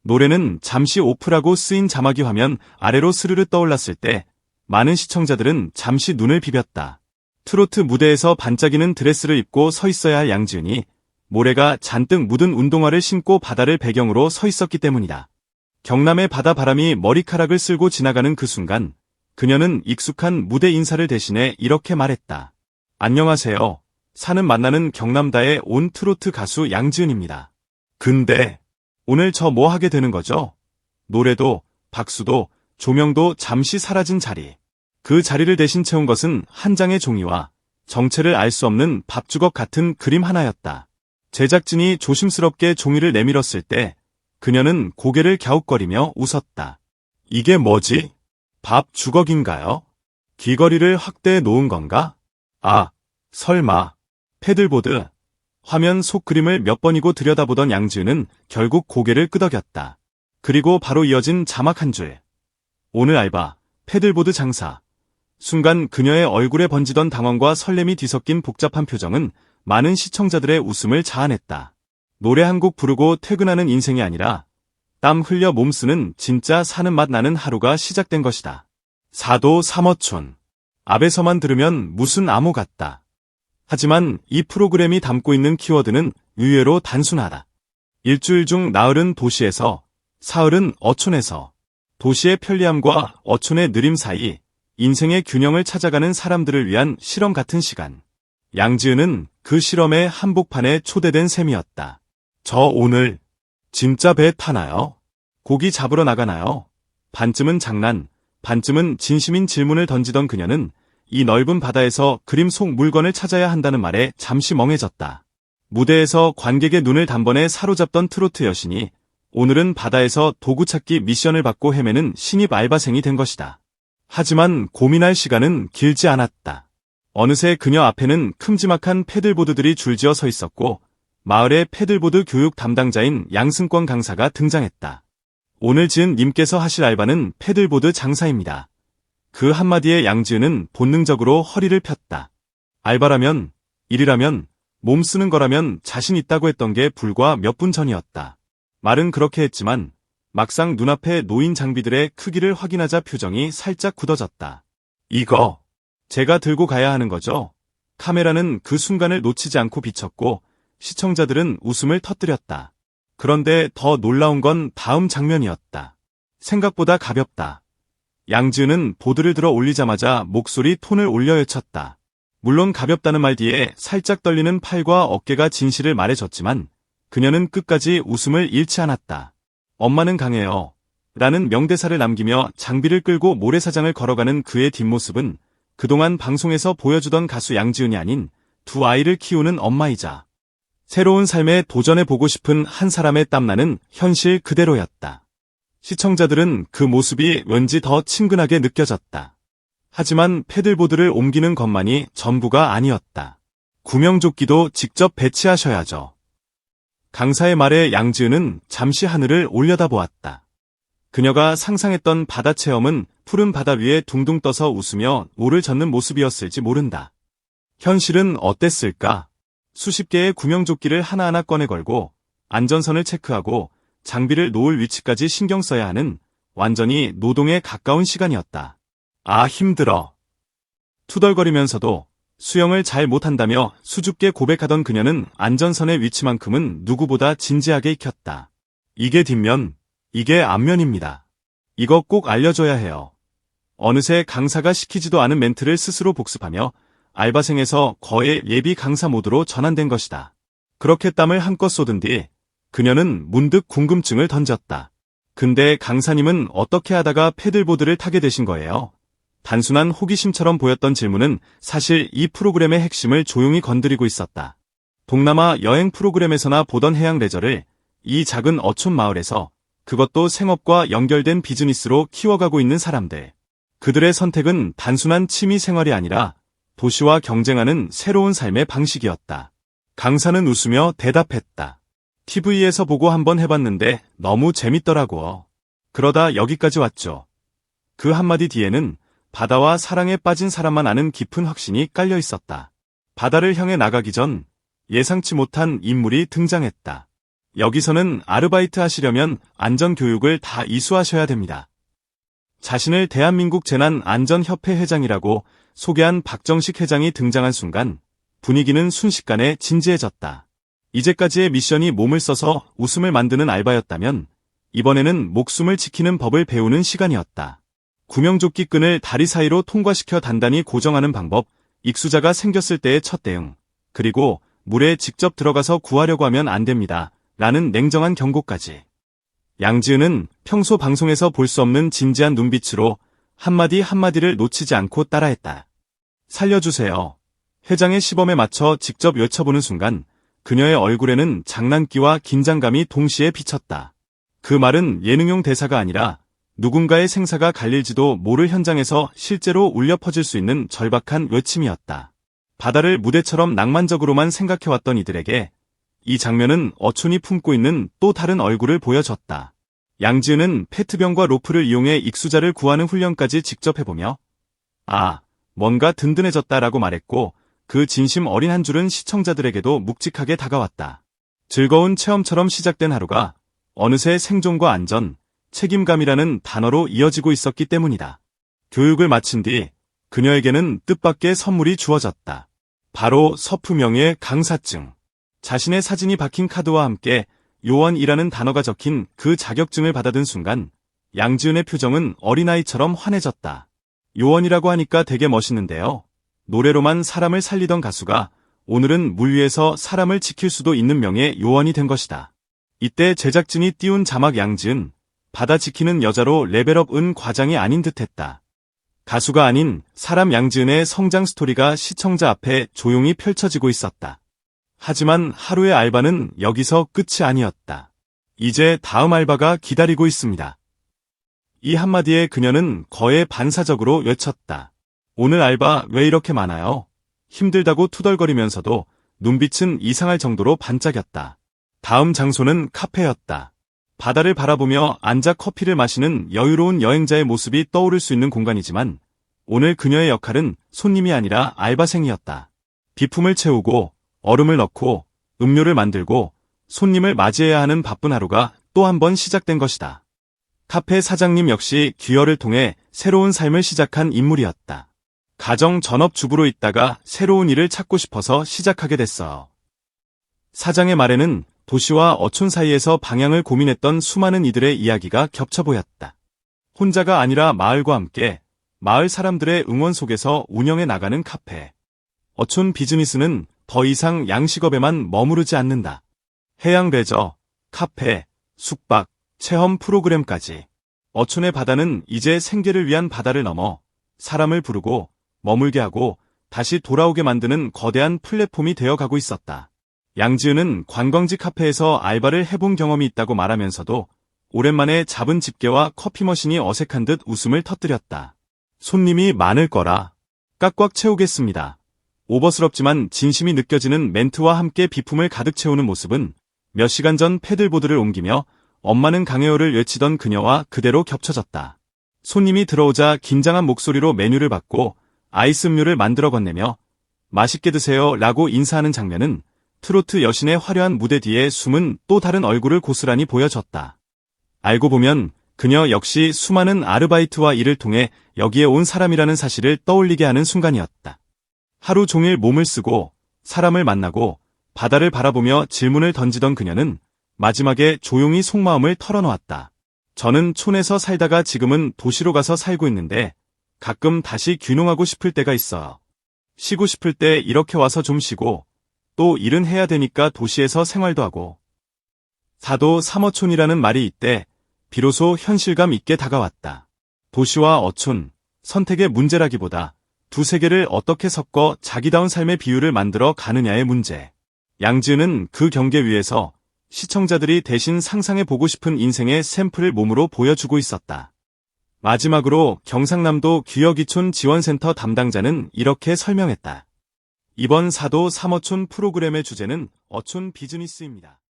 노래는 잠시 오프라고 쓰인 자막이 화면 아래로 스르르 떠올랐을 때 많은 시청자들은 잠시 눈을 비볐다. 트로트 무대에서 반짝이는 드레스를 입고 서 있어야 할 양지은이 모래가 잔뜩 묻은 운동화를 신고 바다를 배경으로 서 있었기 때문이다. 경남의 바다 바람이 머리카락을 쓸고 지나가는 그 순간 그녀는 익숙한 무대 인사를 대신해 이렇게 말했다. 안녕하세요. 사는 만나는 경남다의 온 트로트 가수 양지은입니다. 근데 오늘 저 뭐 하게 되는 거죠? 노래도, 박수도, 조명도 잠시 사라진 자리. 그 자리를 대신 채운 것은 한 장의 종이와 정체를 알 수 없는 밥주걱 같은 그림 하나였다. 제작진이 조심스럽게 종이를 내밀었을 때 그녀는 고개를 갸웃거리며 웃었다. 이게 뭐지? 밥주걱인가요? 귀걸이를 확대해 놓은 건가? 아, 설마. 패들보드. 화면 속 그림을 몇 번이고 들여다보던 양지은은 결국 고개를 끄덕였다. 그리고 바로 이어진 자막 한 줄. 오늘 알바, 패들보드 장사. 순간 그녀의 얼굴에 번지던 당황과 설렘이 뒤섞인 복잡한 표정은 많은 시청자들의 웃음을 자아냈다. 노래 한 곡 부르고 퇴근하는 인생이 아니라 땀 흘려 몸 쓰는 진짜 사는 맛 나는 하루가 시작된 것이다. 사도 삼어촌. 앞에서만 들으면 무슨 암호 같다. 하지만 이 프로그램이 담고 있는 키워드는 의외로 단순하다. 일주일 중 나흘은 도시에서, 사흘은 어촌에서, 도시의 편리함과 어촌의 느림 사이, 인생의 균형을 찾아가는 사람들을 위한 실험 같은 시간. 양지은은 그 실험의 한복판에 초대된 셈이었다. 저 오늘 진짜 배 타나요? 고기 잡으러 나가나요? 반쯤은 장난, 반쯤은 진심인 질문을 던지던 그녀는 이 넓은 바다에서 그림 속 물건을 찾아야 한다는 말에 잠시 멍해졌다. 무대에서 관객의 눈을 단번에 사로잡던 트로트 여신이 오늘은 바다에서 도구 찾기 미션을 받고 헤매는 신입 알바생이 된 것이다. 하지만 고민할 시간은 길지 않았다. 어느새 그녀 앞에는 큼지막한 패들보드들이 줄지어 서 있었고 마을의 패들보드 교육 담당자인 양승권 강사가 등장했다. 오늘 지은 님께서 하실 알바는 패들보드 장사입니다. 그 한마디에 양지은은 본능적으로 허리를 폈다. 알바라면, 일이라면, 몸 쓰는 거라면 자신 있다고 했던 게 불과 몇 분 전이었다. 말은 그렇게 했지만 막상 눈앞에 놓인 장비들의 크기를 확인하자 표정이 살짝 굳어졌다. 이거 제가 들고 가야 하는 거죠? 카메라는 그 순간을 놓치지 않고 비쳤고 시청자들은 웃음을 터뜨렸다. 그런데 더 놀라운 건 다음 장면이었다. 생각보다 가볍다. 양지은은 보드를 들어 올리자마자 목소리 톤을 올려 외쳤다. 물론 가볍다는 말 뒤에 살짝 떨리는 팔과 어깨가 진실을 말해줬지만 그녀는 끝까지 웃음을 잃지 않았다. 엄마는 강해요. 라는 명대사를 남기며 장비를 끌고 모래사장을 걸어가는 그의 뒷모습은 그동안 방송에서 보여주던 가수 양지은이 아닌 두 아이를 키우는 엄마이자 새로운 삶에 도전해보고 싶은 한 사람의 땀나는 현실 그대로였다. 시청자들은 그 모습이 왠지 더 친근하게 느껴졌다. 하지만 패들보드를 옮기는 것만이 전부가 아니었다. 구명조끼도 직접 배치하셔야죠. 강사의 말에 양지은은 잠시 하늘을 올려다보았다. 그녀가 상상했던 바다 체험은 푸른 바다 위에 둥둥 떠서 웃으며 노를 젓는 모습이었을지 모른다. 현실은 어땠을까? 수십 개의 구명조끼를 하나하나 꺼내 걸고 안전선을 체크하고 장비를 놓을 위치까지 신경 써야 하는 완전히 노동에 가까운 시간이었다. 아, 힘들어. 투덜거리면서도 수영을 잘 못한다며 수줍게 고백하던 그녀는 안전선의 위치만큼은 누구보다 진지하게 익혔다. 이게 뒷면, 이게 앞면입니다. 이거 꼭 알려줘야 해요. 어느새 강사가 시키지도 않은 멘트를 스스로 복습하며 알바생에서 거의 예비 강사 모드로 전환된 것이다. 그렇게 땀을 한껏 쏟은 뒤 그녀는 문득 궁금증을 던졌다. 근데 강사님은 어떻게 하다가 패들보드를 타게 되신 거예요? 단순한 호기심처럼 보였던 질문은 사실 이 프로그램의 핵심을 조용히 건드리고 있었다. 동남아 여행 프로그램에서나 보던 해양 레저를 이 작은 어촌 마을에서 그것도 생업과 연결된 비즈니스로 키워가고 있는 사람들. 그들의 선택은 단순한 취미 생활이 아니라 도시와 경쟁하는 새로운 삶의 방식이었다. 강사는 웃으며 대답했다. TV에서 보고 한번 해봤는데 너무 재밌더라고. 그러다 여기까지 왔죠. 그 한마디 뒤에는 바다와 사랑에 빠진 사람만 아는 깊은 확신이 깔려 있었다. 바다를 향해 나가기 전 예상치 못한 인물이 등장했다. 여기서는 아르바이트 하시려면 안전교육을 다 이수하셔야 됩니다. 자신을 대한민국 재난안전협회 회장이라고 소개한 박정식 회장이 등장한 순간 분위기는 순식간에 진지해졌다. 이제까지의 미션이 몸을 써서 웃음을 만드는 알바였다면 이번에는 목숨을 지키는 법을 배우는 시간이었다. 구명조끼 끈을 다리 사이로 통과시켜 단단히 고정하는 방법, 익수자가 생겼을 때의 첫 대응, 그리고 물에 직접 들어가서 구하려고 하면 안 됩니다. 라는 냉정한 경고까지. 양지은은 평소 방송에서 볼 수 없는 진지한 눈빛으로 한마디 한마디를 놓치지 않고 따라했다. 살려주세요. 회장의 시범에 맞춰 직접 외쳐보는 순간 그녀의 얼굴에는 장난기와 긴장감이 동시에 비쳤다. 그 말은 예능용 대사가 아니라 누군가의 생사가 갈릴지도 모를 현장에서 실제로 울려 퍼질 수 있는 절박한 외침이었다. 바다를 무대처럼 낭만적으로만 생각해왔던 이들에게 이 장면은 어촌이 품고 있는 또 다른 얼굴을 보여줬다. 양지은은 페트병과 로프를 이용해 익수자를 구하는 훈련까지 직접 해보며 뭔가 든든해졌다라고 말했고 그 진심 어린 한 줄은 시청자들에게도 묵직하게 다가왔다. 즐거운 체험처럼 시작된 하루가 어느새 생존과 안전, 책임감이라는 단어로 이어지고 있었기 때문이다. 교육을 마친 뒤 그녀에게는 뜻밖의 선물이 주어졌다. 바로 서프명의 강사증. 자신의 사진이 박힌 카드와 함께 요원이라는 단어가 적힌 그 자격증을 받아든 순간 양지은의 표정은 어린아이처럼 환해졌다. 요원이라고 하니까 되게 멋있는데요. 노래로만 사람을 살리던 가수가 오늘은 물 위에서 사람을 지킬 수도 있는 명의 요원이 된 것이다. 이때 제작진이 띄운 자막 양지은, 바다 지키는 여자로 레벨업은 과장이 아닌 듯했다. 가수가 아닌 사람 양지은의 성장 스토리가 시청자 앞에 조용히 펼쳐지고 있었다. 하지만 하루의 알바는 여기서 끝이 아니었다. 이제 다음 알바가 기다리고 있습니다. 이 한마디에 그녀는 거의 반사적으로 외쳤다. 오늘 알바 왜 이렇게 많아요? 힘들다고 투덜거리면서도 눈빛은 이상할 정도로 반짝였다. 다음 장소는 카페였다. 바다를 바라보며 앉아 커피를 마시는 여유로운 여행자의 모습이 떠오를 수 있는 공간이지만 오늘 그녀의 역할은 손님이 아니라 알바생이었다. 비품을 채우고 얼음을 넣고 음료를 만들고 손님을 맞이해야 하는 바쁜 하루가 또 한 번 시작된 것이다. 카페 사장님 역시 귀여를 통해 새로운 삶을 시작한 인물이었다. 가정 전업주부로 있다가 새로운 일을 찾고 싶어서 시작하게 됐어요. 사장의 말에는 도시와 어촌 사이에서 방향을 고민했던 수많은 이들의 이야기가 겹쳐 보였다. 혼자가 아니라 마을과 함께 마을 사람들의 응원 속에서 운영해 나가는 카페. 어촌 비즈니스는 더 이상 양식업에만 머무르지 않는다. 해양 레저, 카페, 숙박, 체험 프로그램까지. 어촌의 바다는 이제 생계를 위한 바다를 넘어 사람을 부르고 머물게 하고 다시 돌아오게 만드는 거대한 플랫폼이 되어가고 있었다. 양지은은 관광지 카페에서 알바를 해본 경험이 있다고 말하면서도 오랜만에 잡은 집게와 커피 머신이 어색한 듯 웃음을 터뜨렸다. 손님이 많을 거라 꽉꽉 채우겠습니다. 오버스럽지만 진심이 느껴지는 멘트와 함께 비품을 가득 채우는 모습은 몇 시간 전 패들보드를 옮기며 엄마는 강해요를 외치던 그녀와 그대로 겹쳐졌다. 손님이 들어오자 긴장한 목소리로 메뉴를 받고 아이스 음료를 만들어 건네며 맛있게 드세요 라고 인사하는 장면은 트로트 여신의 화려한 무대 뒤에 숨은 또 다른 얼굴을 고스란히 보여줬다. 알고 보면 그녀 역시 수많은 아르바이트와 일을 통해 여기에 온 사람이라는 사실을 떠올리게 하는 순간이었다. 하루 종일 몸을 쓰고 사람을 만나고 바다를 바라보며 질문을 던지던 그녀는 마지막에 조용히 속마음을 털어놓았다. 저는 촌에서 살다가 지금은 도시로 가서 살고 있는데 가끔 다시 귀농하고 싶을 때가 있어요. 쉬고 싶을 때 이렇게 와서 좀 쉬고 또 일은 해야 되니까 도시에서 생활도 하고. 사도 삼어촌이라는 말이 이때 비로소 현실감 있게 다가왔다. 도시와 어촌, 선택의 문제라기보다 두 세계를 어떻게 섞어 자기다운 삶의 비율을 만들어 가느냐의 문제. 양지은은 그 경계 위에서 시청자들이 대신 상상해보고 싶은 인생의 샘플을 몸으로 보여주고 있었다. 마지막으로 경상남도 귀여기촌 지원센터 담당자는 이렇게 설명했다. 이번 사도 삼어촌 프로그램의 주제는 어촌 비즈니스입니다.